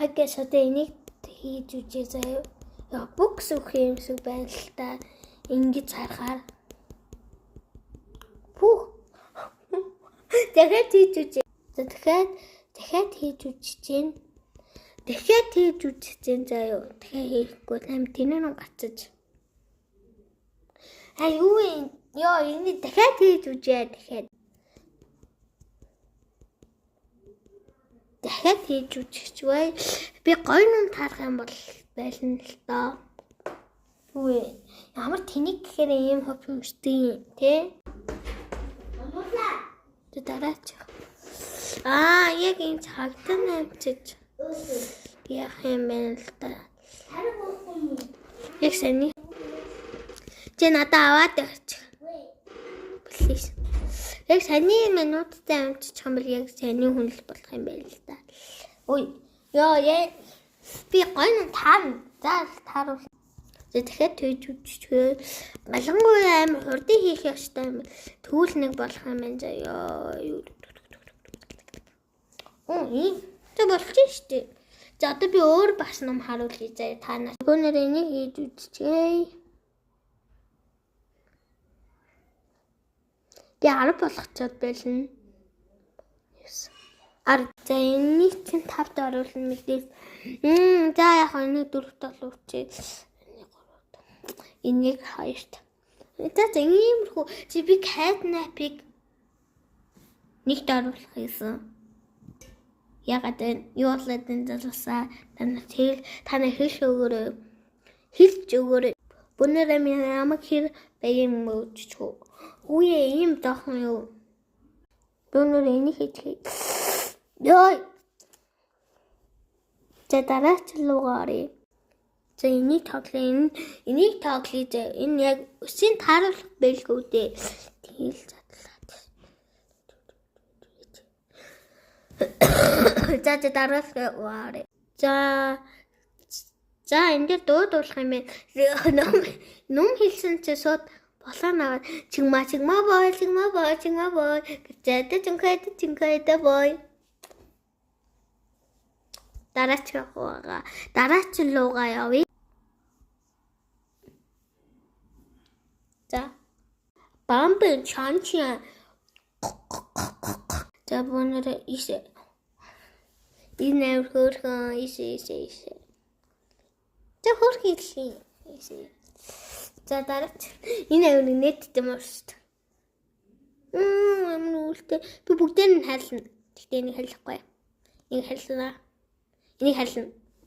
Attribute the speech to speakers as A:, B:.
A: Хагас одоо энийг хийж үжээ заяа. Яа бокс өгөх юмсэг байна л та. Ингэж харахаар. Пүү. Дахиад хийж үжээ. Дахиад хийж үжиж гин. Дахиад хийж үжиж гин заяа. Дахиад хийхгүй нам тэнэн гацаж. Юу юм? Яа энэ дахиад хийж үжээ дахиад. Дахиад хийж үжиж бай. Би гоё юм тарах юм бол байлна л доо. Үгүй ямар тэнийг гэхээр ийм хоп юмштэй тий. Тэ дараач. Яг энэ цагтан амчиж. Яах юм бэ л та. Яг саний. Чи надад аваад өгч. Please. Яг саний минуттай амжиж юм бол яг саний хүн л болох юм байна л да. Ой. Яа би гойн тааруул. Тэгэхэд түйж үччихээ. Галангуй аим хурдан хийх ёстой юм. Түүл нэг болох юм байна заяа. Тэ болчих штеп. За одоо би өөр бас ном харуулъя заяа танаас. Өнөр энийг хийж үччихээ. Би 10 болгочод байлна. За энийг чинь 5-д оруулна мэдээс. За яг энийг 4-т олооч. Энийг 2-т. За иймэрхүү чи би catnap-ыг 1-т оруулах гэсэн. Ягаад юу болоод энэ залуусаа таны хэлж өгөөрэй. Бунараа минь амаг хэр баян мөчч. Үе ийм доохон юу. Бунар энийг хийх. Яй. За дараач лугаарыг. За энийг тоглоё. Энэ яг өсийн тааруулах байлгүй дээ. Тэгэл задлаад. За дараач лугаарыг. За энэ дээр дуудуулах юм байна. Ном хэлсэн чи сууд болоо наваад чигма бой. Гэжээд чинкайда бой. Дараач лугаа явъя. За. Бамбын чанчиа. За бонор исе. Энэ хөрхөн исе. За хөрхийлээ. Исе. За дараач. Энэ нэт юм шүү дээ. Амнуултаа би бүгдээр нь хайлна. Тэгтээ энийг хайлахгүй. Энийг хайлна.